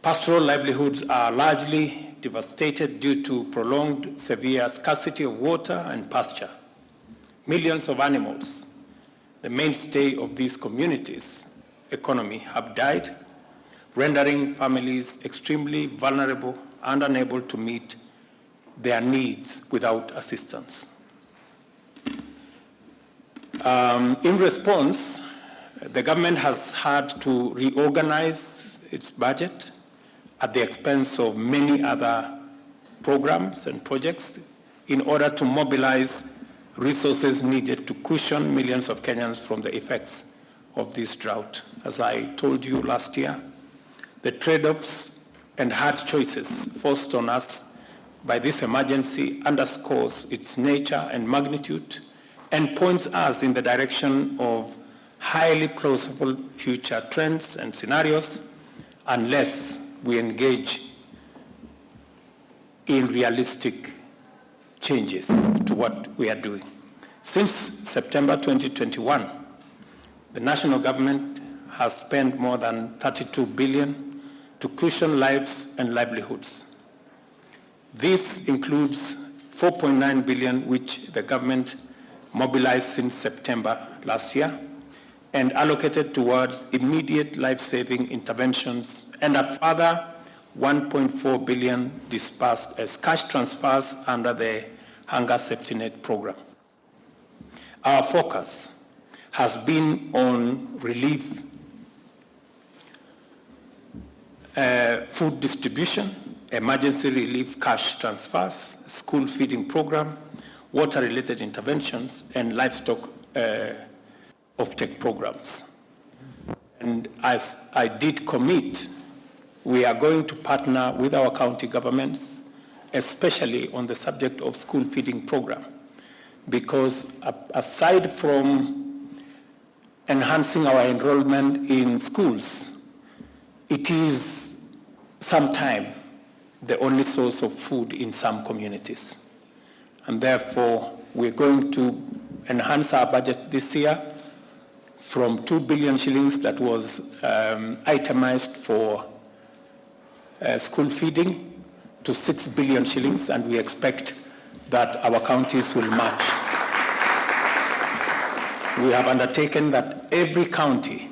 Pastoral livelihoods are largely devastated due to prolonged severe scarcity of water and pasture. Millions of animals, the mainstay of these communities' economy, have died, rendering families extremely vulnerable and unable to meet their needs without assistance. In response, the government has had to reorganize its budget at the expense of many other programs and projects in order to mobilize resources needed to cushion millions of Kenyans from the effects of this drought. As I told you last year, the trade-offs and hard choices forced on us by this emergency underscores its nature and magnitude and points us in the direction of highly plausible future trends and scenarios unless we engage in realistic changes to what we are doing. Since September 2021, the national government has spent more than 32 billion to cushion lives and livelihoods. This includes 4.9 billion which the government mobilized since September last year and allocated towards immediate life-saving interventions, and a further 1.4 billion dispersed as cash transfers under the Hunger Safety Net program. Our focus has been on relief, food distribution, emergency relief cash transfers, school feeding program, water-related interventions, and livestock offtake programs. And as I did commit, we are going to partner with our county governments, especially on the subject of school feeding program, because aside from enhancing our enrollment in schools, it is sometimes the only source of food in some communities. And therefore, we're going to enhance our budget this year from 2 billion shillings that was itemized for school feeding to 6 billion shillings, and we expect that our counties will match. We have undertaken that every county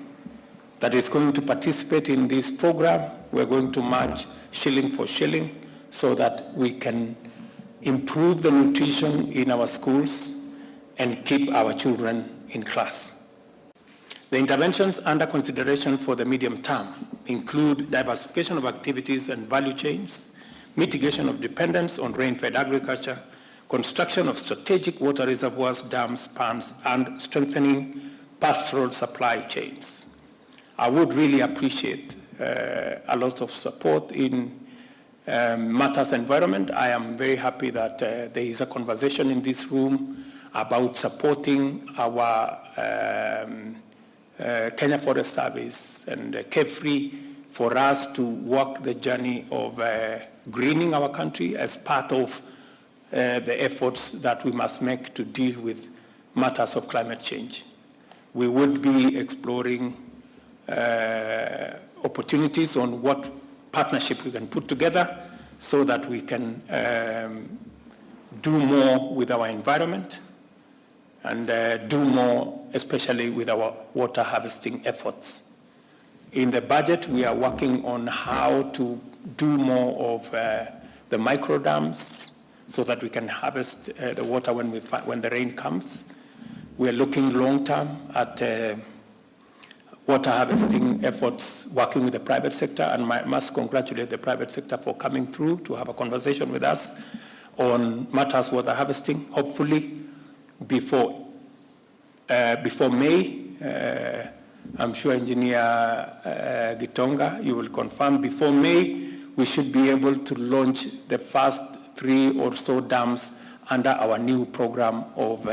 that is going to participate in this program, we're going to match shilling for shilling so that we can improve the nutrition in our schools and keep our children in class. The interventions under consideration for the medium term include diversification of activities and value chains, mitigation of dependence on rain-fed agriculture, construction of strategic water reservoirs, dams, ponds, and strengthening pastoral supply chains. I would really appreciate a lot of support in matters environment. I am very happy that there is a conversation in this room about supporting our Kenya Forest Service and KEFRI for us to walk the journey of greening our country as part of the efforts that we must make to deal with matters of climate change. We would be exploring opportunities on what partnership we can put together so that we can do more with our environment and do more, especially with our water harvesting efforts. In the budget, we are working on how to do more of the micro dams so that we can harvest the water when the rain comes. We are looking long-term at water harvesting efforts, working with the private sector, and I must congratulate the private sector for coming through to have a conversation with us on matters water harvesting, hopefully before May. I'm sure Engineer Gitonga, you will confirm, before May, we should be able to launch the first 3 or so dams under our new program of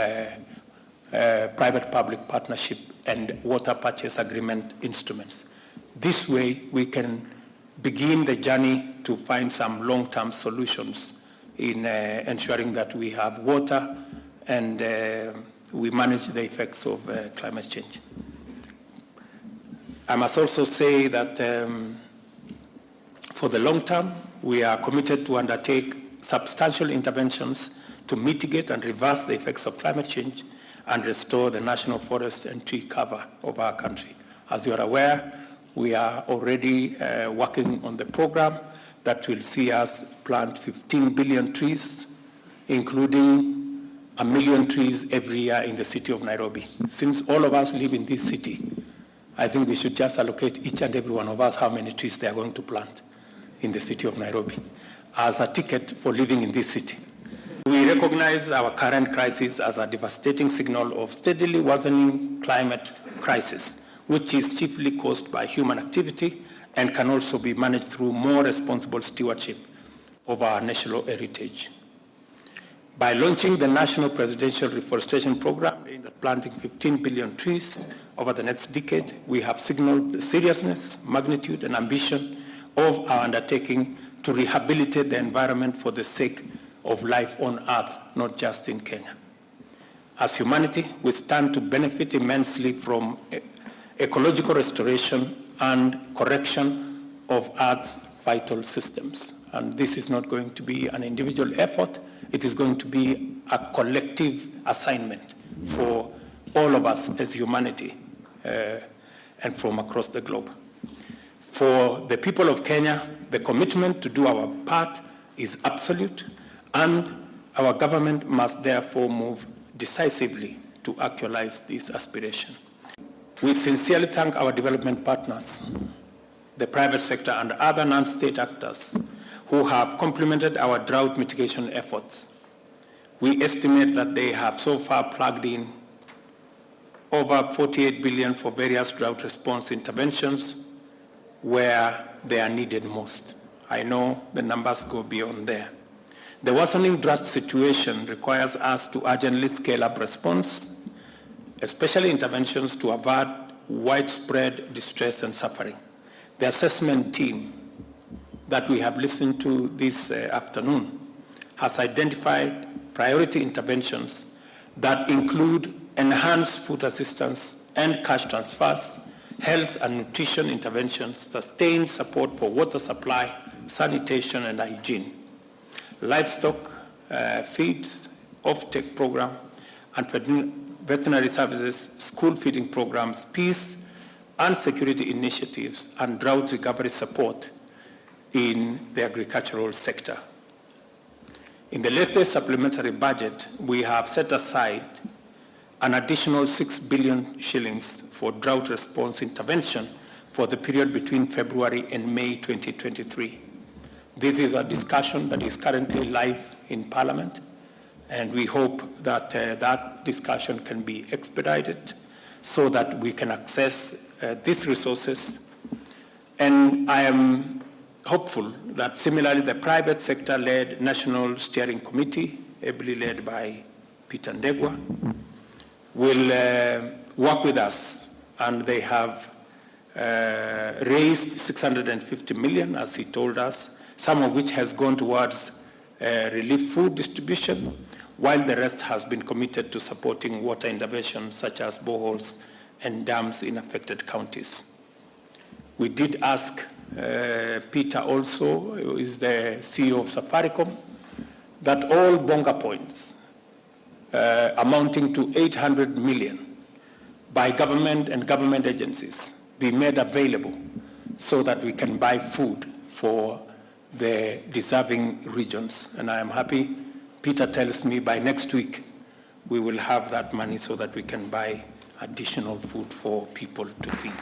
private-public partnership and water purchase agreement instruments. This way, we can begin the journey to find some long-term solutions in ensuring that we have water and we manage the effects of climate change. For the long term, we are committed to undertake substantial interventions to mitigate and reverse the effects of climate change and restore the national forest and tree cover of our country. As you are aware, we are already working on the program that will see us plant 15 billion trees, including 1 million trees every year in the city of Nairobi. Since all of us live in this city, I think we should just allocate each and every one of us how many trees they are going to plant in the city of Nairobi as a ticket for living in this city. We recognize our current crisis as a devastating signal of steadily worsening climate crisis, which is chiefly caused by human activity and can also be managed through more responsible stewardship of our national heritage. By launching the National Presidential Reforestation Program aimed at planting 15 billion trees over the next decade, we have signaled the seriousness, magnitude, and ambition of our undertaking to rehabilitate the environment for the sake of life on Earth, not just in Kenya. As humanity, we stand to benefit immensely from ecological restoration and correction of Earth's vital systems. And this is not going to be an individual effort. It is going to be a collective assignment for all of us as humanity and from across the globe. For the people of Kenya, the commitment to do our part is absolute, and our government must therefore move decisively to actualize this aspiration. We sincerely thank our development partners, the private sector and other non-state actors who have complemented our drought mitigation efforts. We estimate that they have so far plugged in over 48 billion for various drought response interventions where they are needed most. I know the numbers go beyond there. The worsening drought situation requires us to urgently scale up response, especially interventions to avert widespread distress and suffering. The assessment team that we have listened to this afternoon has identified priority interventions that include enhanced food assistance and cash transfers, health and nutrition interventions, sustained support for water supply, sanitation and hygiene, livestock feeds, off-take program, and veterinary services, school feeding programs, peace and security initiatives, and drought recovery support in the agricultural sector. In the latest supplementary budget, we have set aside an additional 6 billion shillings for drought response intervention for the period between February and May 2023. This is a discussion that is currently live in Parliament, and we hope that that discussion can be expedited so that we can access these resources. And I am hopeful that similarly the private sector-led National Steering Committee, ably led by Peter Ndegwa, will work with us, and they have raised 650 million, as he told us, some of which has gone towards relief food distribution, while the rest has been committed to supporting water interventions such as boreholes and dams in affected counties. We did ask Peter also, who is the CEO of Safaricom, that all bonga points amounting to 800 million by government and government agencies be made available so that we can buy food for the deserving regions. And I am happy, Peter tells me by next week we will have that money so that we can buy additional food for people to feed.